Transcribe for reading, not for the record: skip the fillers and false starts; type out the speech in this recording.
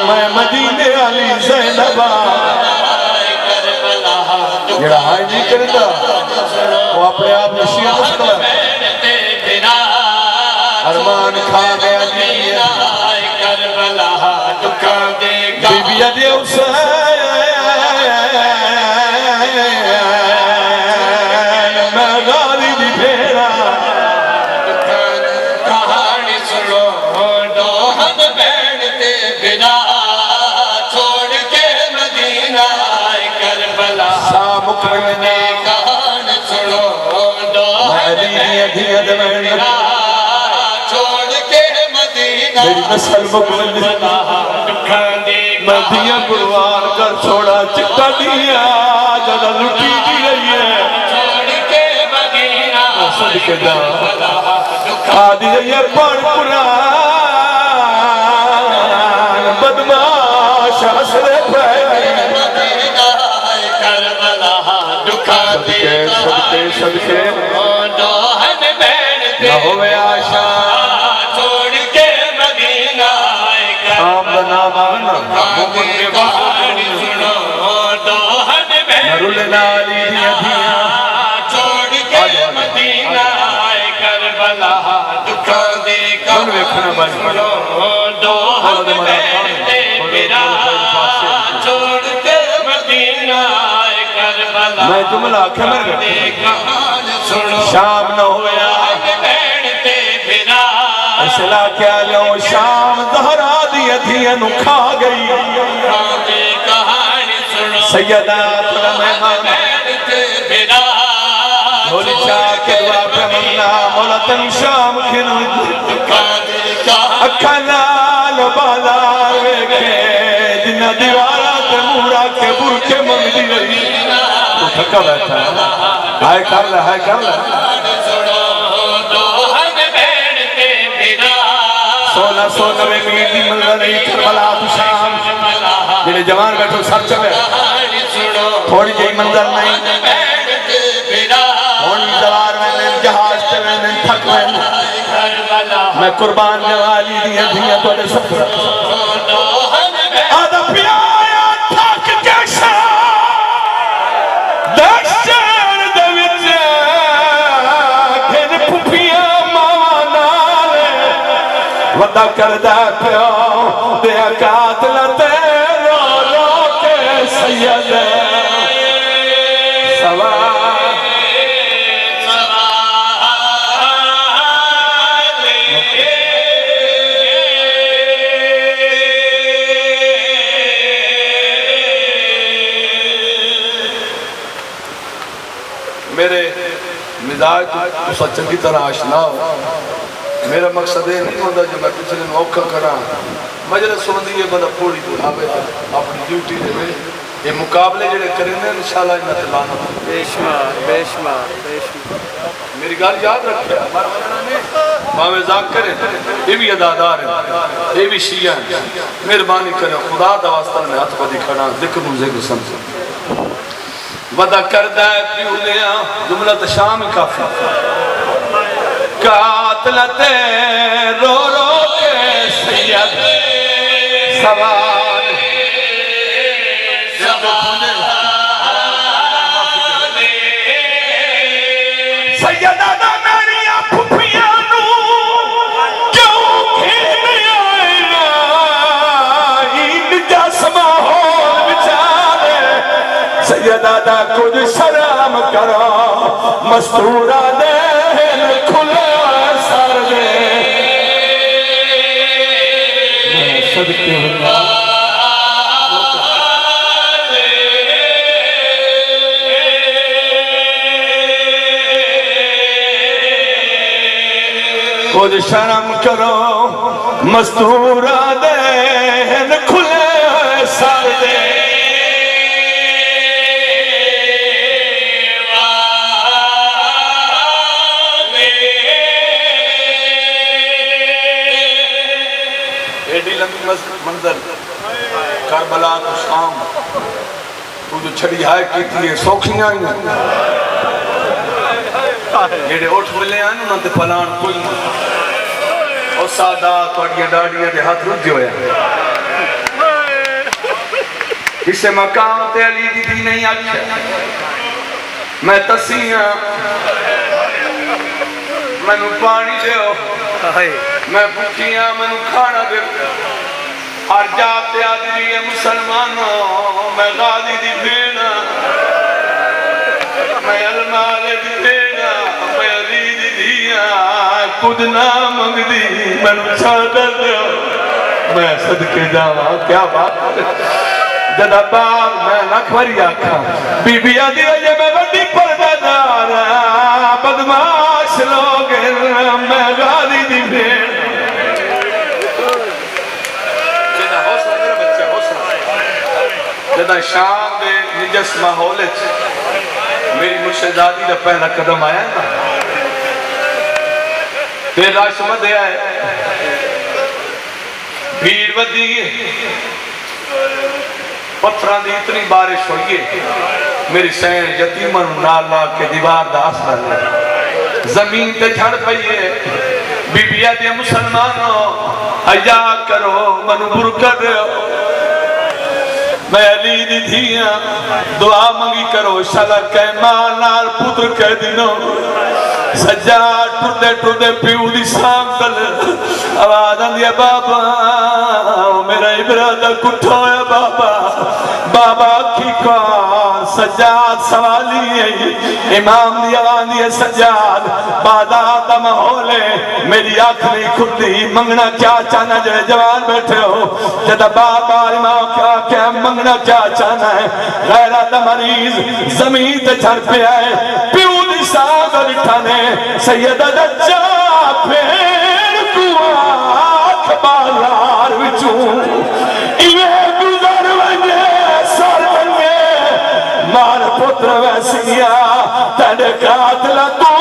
میں مدینے علی زینبہ جڑا ہائی نہیں کرتا وہ اپنے آپ نشیہ مستقل ارمان کھا گیا بی بی علی حسین میں غاری دی بھیرا کہانی سنو دوہن بیٹھتے بنا چھوڑ کے مدینہ کربلا شاہ مکرمہ کہانی سنو دوہن بیٹھتے چھوڑ کے مدینہ میری نسل مکرمہ مدینہ قربان کر چھوڑا چکا دیا جدا لٹی دی رہی ہے چھوڑ کے مدینہ صدقے دا آدھی رہی ہے پڑھ قرآن بدماش حسر پہنے مدینہ کربلا دکھا دے صدقے دوہن بیٹھتے نہ ہوئے آشا چھوڑ کے مدینہ آم بنا مانا کہانی سنو دوہن نرول نالی دیا دیا چھوڑ کے مدینہ کربلا دکھا دے کہانی سنو دوہن بیٹھتے پھرا چھوڑ کے مدینہ کربلا میں جملہ آکھے مر گئے کہانی سنو شام نہ ہویا بیٹھتے پھرا اسلا کیا لو شام زہرا دیا دیا نو کھا گئی کہانی سنو سیدات رحمان بیٹھتے پھرا بھولی چاہ کے دعا پہ ممنا مولتن شام کھنو اکھا لال بالار ویکھے جنہ دیوارات مورا کے بور کے منگ دی رہی تو تھکا بیٹھا ہے ہائے کر لے سولہ سولہ میں میٹی ملدہ نہیں کربلا تو شام جنہیں جوان بیٹھو سر چلے تھوڑی جائی منظر نہیں تھوڑی دوار میں جہاز پہ میں تھک میں قربان نوالی دیا دیا تو نے سفر آدھا پیایا تھک کے شام دشتر دوچے گھن پھپیاں ماما نالے ودا کردہ پیو دیا قاتلتے رو رو کے سید میرے مزاج تو سچن کی طرح آشنا ہو میرا مقصد ہے نہیں ہوتا جو میں کچھ نے موقع کرا مجلس سندی یہ بندہ پوری تو آوے تھا اپنی ڈیوٹی دے میں یہ مقابلے جڑے کریں ہیں انشاءاللہ انہاں تے لانا بے شمار میری گال یاد رکھے ماوے ذاکر ہیں یہ بھی ادادار ہیں یہ بھی شیعہ ہیں مہربانی کریں خدا دا واسطہ میں ہاتھ بدی کھڑا ذکر مجھے کو سمجھے ودا کردہ پیو لیا جملہ تشام کافی قاتلت رو رو کے سید سوال سیدہ دا میری پھپیاں نو کیوں کھینے آئینا این جاسمہ ہون بچارے سیدہ دا کچھ شرام کرو مستورہ دین کھلے سر دے صدقے اللہ خود شرم کرو مستورہ دین کھلے سر دے ایڈی لمبی منظر کربلا تو شام تو جو چھڑی ہائے کی تھی سوکھیاں ہی جڑے اٹھ ملے ہیں انہوں نے پلان کوئی نہیں اور سادات توڑیاں ڈاڑیاں دے ہاتھ رجھ ہویا اسے مقام تے علی دی دی نہیں آچھا میں تسیاں میں نو پانی دے ہو میں بھوکیاں میں نو کھانا دے ہر جاتے آدمی ہے مسلمانوں میں غالی دی دینا میں المال دی دینا میں علی دی دیا کچھ نہ منگ دی میں نو چھاڑ دے میں صدقے جاواں کیا بات جدا باپ میں نکھوری آکھا بی بی آدھی رجے میں بڑی پردہ دارا بدماش لوگ میں غالی دی بھیڑ جدا حوصلہ میرا بچہ حوصلہ جدا شام دے نجس ماحول میری مرشدادی دا پہلا قدم آیا نا تیر راش مدے آئے بھیڑ ودی پتھران دی اتنی بارش ہوئی ہے میری سین یتیمن نالا کے دیوار دا آسرا لے زمین تے جھڑ پئی ہے بی بی آدھی مسلمانوں حیا کرو منو برکت میں علی دی دھیاں دعا منگی کرو شالا کہے ماں نال پتر کہہ دینوں سجاد ٹردے ٹردے پیو دی سام دل آواز آندیا بابا میرا ابرادہ کٹھو ہے بابا بابا کی کار سجاد سوالی ہے امام دی آواز دی سجاد بادات محولے میری آنکھ نہیں کھلتی منگنا کیا چاہنا جائے جوان بیٹھے ہو جدہ بابا امام کیا منگنا کیا چاہنا ہے غیرات مریض زمین تے چھڑ پہ آئے پیو دی سام دل اٹھانے سیدہ دجا پھر کو آنکھ بالار وچوں ایوے گزر ونجے سر ونجے مار پتر ویسیا تیرے قاتلہ تو